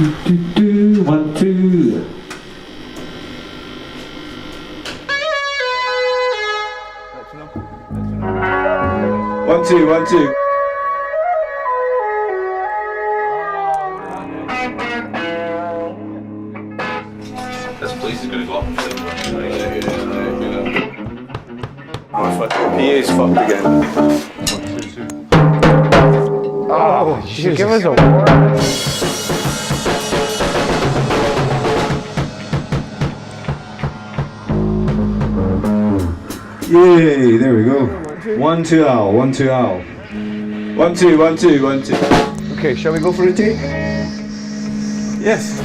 1, 2. One, two, 1, 2. This place is gonna go up. Oh fuck, PA's fucked again. Oh, you give us a warning. Yay, there we go. 1, 2 owl, 1, 2 owl. 1, 2, 1, 2, 1, 2. Okay, shall we go for a take? Yes.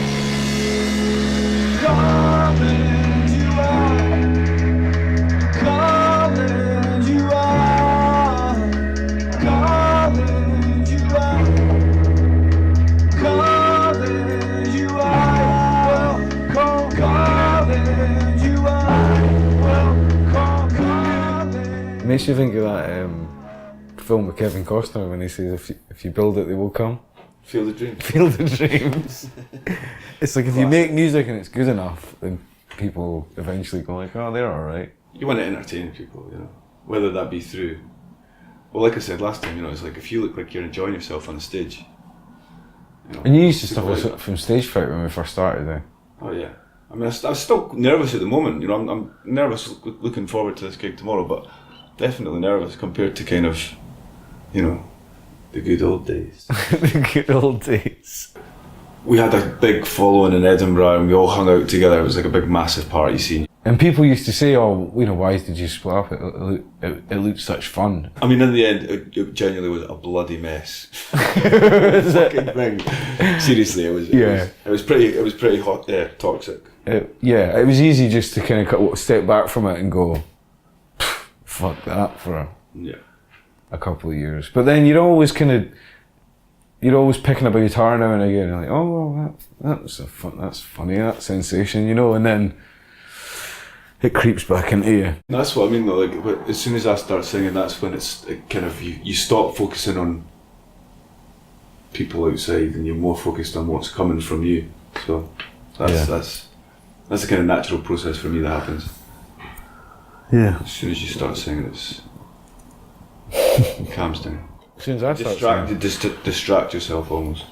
It makes you think of that film with Kevin Costner when he says, if you build it, they will come. Feel the dream. Feel the dreams. It's like if you make music and it's good enough, then people eventually go like, oh, they're alright. You want to entertain people, you know, whether that be through, well, like I said last time, you know, it's like if you look like you're enjoying yourself on the stage. You know, And you used to people stuff like from stage fright when we first started then. oh yeah. I mean, I'm still nervous at the moment, you know, I'm nervous looking forward to this gig tomorrow, but definitely nervous compared to kind of, you know, the good old days. The good old days. We had a big following in Edinburgh and we all hung out together. It was like a big massive party scene. And people used to say, oh, you know, why did you split up? It looked such fun. I mean, in the end, it genuinely was a bloody mess. Fucking thing. Seriously, it was pretty hot, toxic. Yeah, it was easy just to kind of step back from it and go, fuck that for a couple of years. But then you're always picking up a guitar now and again. You're like, oh, well, that's funny, that sensation, you know. And then it creeps back into you. That's what I mean though. Like, as soon as I start singing, that's when it kind of you stop focusing on people outside and you're more focused on what's coming from you. So that's the kind of natural process for me that happens. Yeah. As soon as you start singing, it calms down. As soon as I start singing. Distract yourself almost.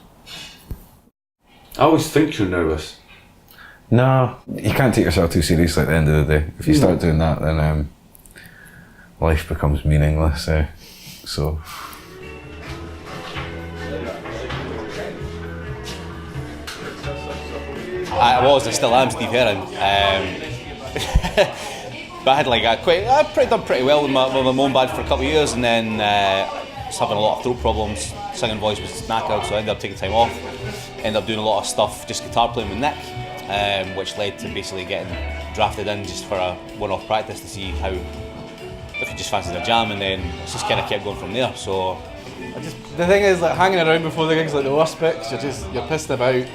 I always think you're nervous. No, you can't take yourself too seriously at the end of the day. If you start doing that, then life becomes meaningless. So. I still am Steve Heron. But I had done pretty well with my own band for a couple of years, and then was having a lot of throat problems. Singing voice was knackered, so I ended up taking time off. Ended up doing a lot of stuff, just guitar playing with Nick, which led to basically getting drafted in just for a one-off practice to see how, if you just fancied a jam, and then it's just kind of kept going from there. So the thing is, like, hanging around before the gig's like the worst bit, 'cause you're pissed about.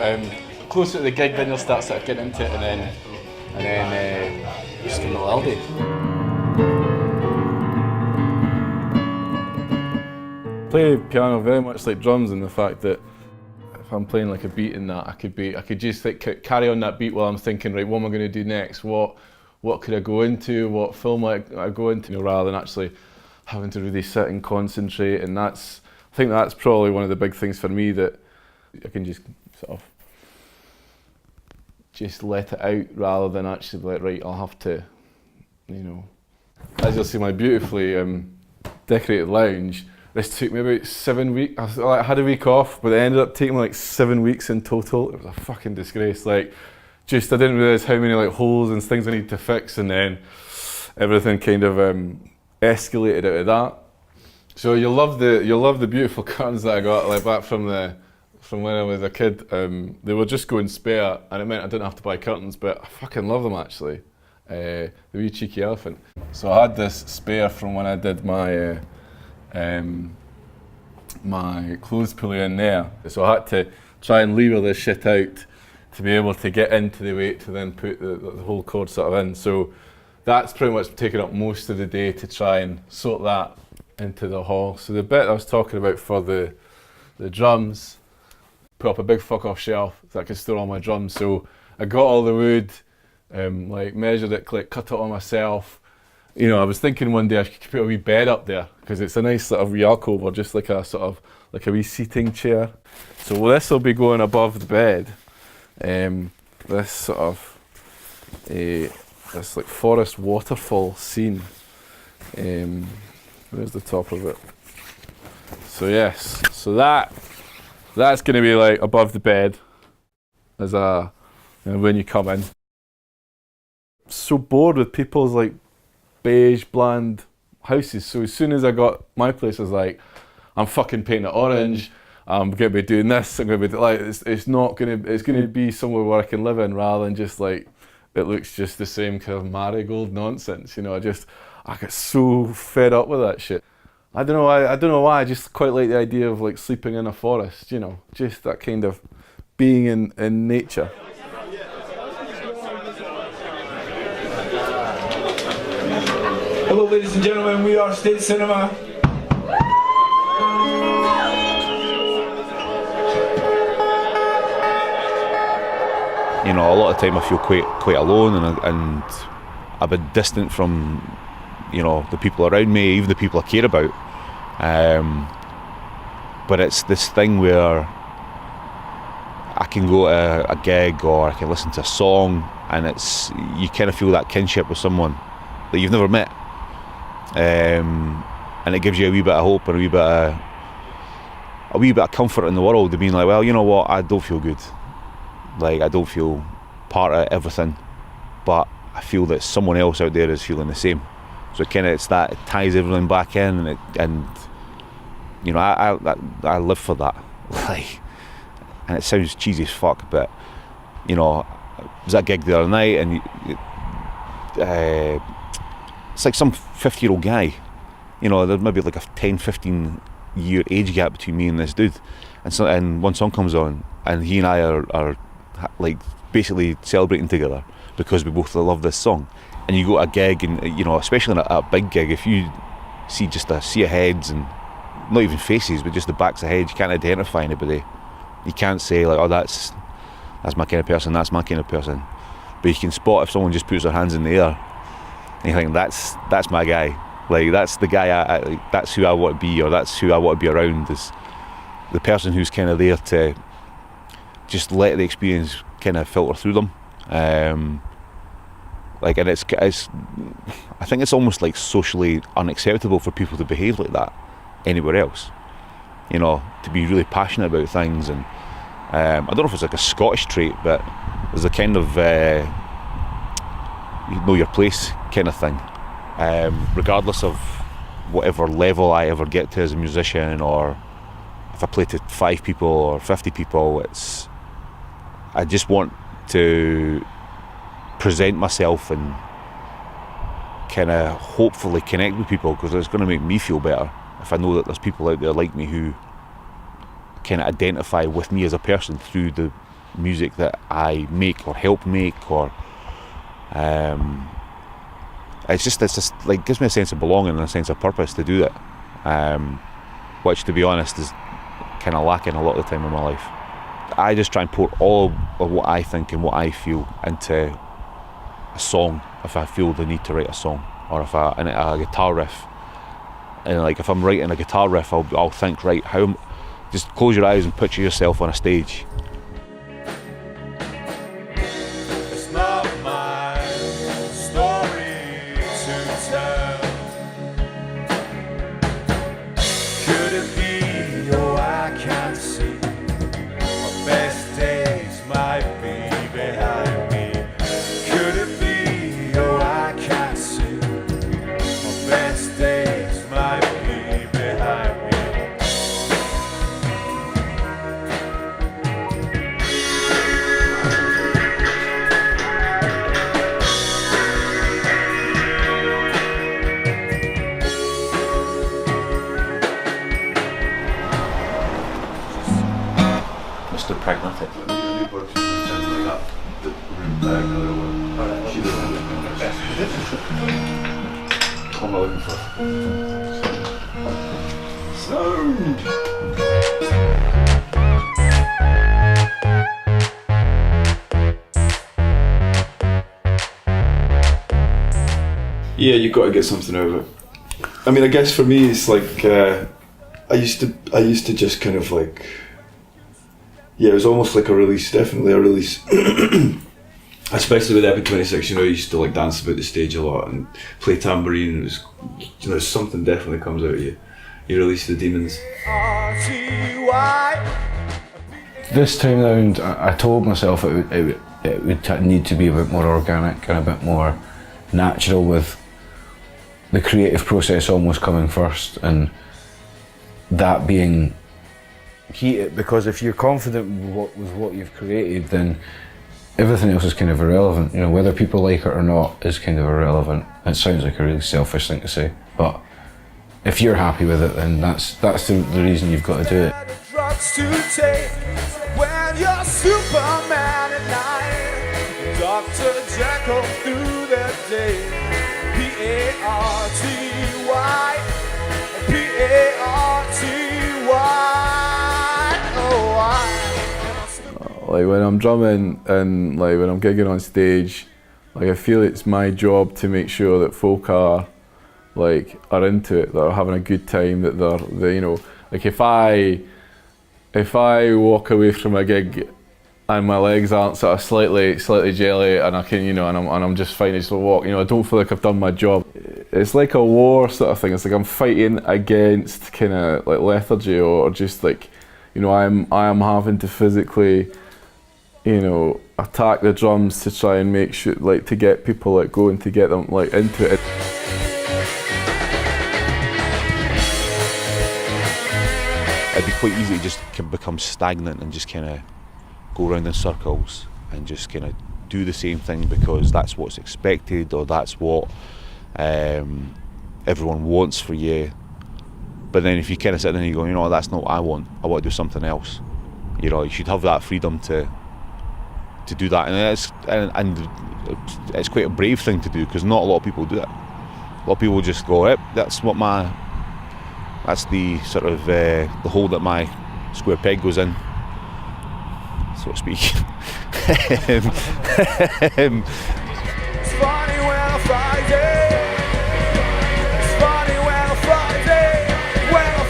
Closer to the gig, then you'll start sort of getting into it, and then just give it a little day. Play piano very much like drums in the fact that if I'm playing like a beat in that, I could just like carry on that beat while I'm thinking, right, what am I going to do next? What could I go into? What film might I go into? You know, rather than actually having to really sit and concentrate. And I think that's probably one of the big things for me, that I can just sort of just let it out rather than actually be like, right, I'll have to, you know. As you'll see, my beautifully decorated lounge, this took me about 7 weeks. I had a week off, but it ended up taking me like 7 weeks in total. It was a fucking disgrace. Like, I didn't realise how many like holes and things I needed to fix, and then everything kind of escalated out of that. So you'll love the beautiful curtains that I got, like back from when I was a kid. They were just going spare, and it meant I didn't have to buy curtains, but I fucking love them actually. The wee cheeky elephant. So I had this spare from when I did my my clothes pulley in there. So I had to try and lever this shit out to be able to get into the weight to then put the whole cord sort of in. So that's pretty much taken up most of the day to try and sort that into the hall. So the bit I was talking about for the drums, put up a big fuck off shelf that I could store all my drums. So I got all the wood, like measured it, like cut it all myself. You know, I was thinking one day I could put a wee bed up there because it's a nice sort of wee alcove, or just like a sort of like a wee seating chair. So this will be going above the bed. This sort of this like forest waterfall scene. Where's the top of it? So yes, so that's going to be like above the bed as a, you know, when you come in. So bored with people's like beige bland houses. So as soon as I got my place, I was like, I'm fucking painting it orange. I'm going to be doing this. I'm going to be like, it's going to be somewhere where I can live in, rather than just like it looks just the same kind of marigold nonsense. You know, I get so fed up with that shit. I don't know why. I just quite like the idea of like sleeping in a forest. You know, just that kind of being in nature. Hello, ladies and gentlemen. We are State Cinema. You know, a lot of the time I feel quite alone, and a bit distant from, you know, the people around me, even the people I care about. But it's this thing where I can go to a gig or I can listen to a song, and you kind of feel that kinship with someone that you've never met, and it gives you a wee bit of hope and a wee bit of comfort in the world, of being like, well, you know what, I don't feel good. Like, I don't feel part of everything, but I feel that someone else out there is feeling the same. So it ties everything back in, and you know, I live for that. Like, and it sounds cheesy as fuck, but you know, I was at a gig the other night, and it's like some 50-year-old guy. You know, there's maybe like a 10-15 year age gap between me and this dude, and one song comes on, and he and I are like basically celebrating together because we both love this song. And you go to a gig, and you know, especially in a big gig, if you see just a sea of heads, and not even faces, but just the backs of heads, you can't identify anybody. You can't say like, oh, that's my kind of person, that's my kind of person. But you can spot if someone just puts their hands in the air, and you think, that's my guy. Like, that's the guy, like, that's who I want to be, or that's who I want to be around, is the person who's kind of there to just let the experience kind of filter through them. Like, and it's I think it's almost like socially unacceptable for people to behave like that anywhere else. You know, to be really passionate about things, and I don't know if it's like a Scottish trait, but there's a kind of you know your place kind of thing. Regardless of whatever level I ever get to as a musician, or if I play to 5 people or 50 people, I just want to present myself and kind of hopefully connect with people, because it's going to make me feel better if I know that there's people out there like me who kind of identify with me as a person through the music that I make or help make, or it's just like gives me a sense of belonging and a sense of purpose to do that, which, to be honest, is kind of lacking a lot of the time in my life. I just try and put all of what I think and what I feel into a song if I feel the need to write a song, or if a guitar riff. And like, if I'm writing a guitar riff, I'll think, right, just close your eyes and picture yourself on a stage. It's not my story to tell. Could it be, oh, I can't see. My best days might be behind me. Could it be, oh, I can't see. My best days might be behind me. Mr. Pragmatic. What am I looking for? Sound! Yeah, you've got to get something out of it. I mean, I guess for me, it's like I used to just kind of like, yeah, it was almost like a release, definitely a release. Especially with Epic 26, you know, I used to like dance about the stage a lot and play tambourine. And it was, you know, something definitely comes out of you. You release the demons. This time round, I told myself it would need to be a bit more organic and a bit more natural, with the creative process almost coming first, and that being key. Because if you're confident with what you've created, then everything else is kind of irrelevant. You know, whether people like it or not is kind of irrelevant. It sounds like a really selfish thing to say, but if you're happy with it, then that's the reason you've got to do it. Drugs to take when you're Superman at night, Dr. Jekyll through the day. P-A-R-T-Y, P-A-R-T-Y. Oh, Like when I'm drumming and like when I'm gigging on stage, like I feel it's my job to make sure that folk are into it, that are having a good time, that they you know, like if I walk away from a gig and my legs aren't sort of slightly jelly, and I can, you know, and I'm just fine to just walk, you know, I don't feel like I've done my job. It's like a war sort of thing. It's like I'm fighting against kind of like lethargy, or just like, you know, I am having to physically, you know, attack the drums to try and make sure, like, to get people like going, to get them like into it. It'd be quite easy to just become stagnant and just kind of go around in circles and just kind of do the same thing because that's what's expected, or that's what everyone wants for you. But then if you kind of sit there and you go, you know, that's not what I want to do something else. You know, you should have that freedom to do that, and it's quite a brave thing to do, because not a lot of people do it. A lot of people just go, yep, that's the sort of the hole that my square peg goes in, so to speak. It's funny when a Friday. It's funny when a Friday. When a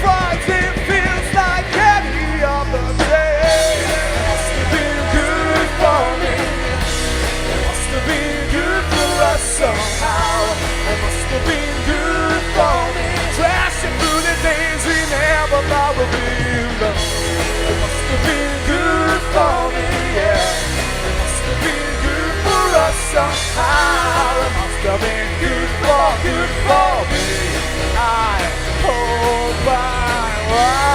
Friday feels like any other day. It must have been good for me. It must have been good for us somehow. It must have been good for me. Crashing through the days we never thought would be enough. It must have been good for me, yeah. It must have been good for us somehow. It must have been good for me. I hold my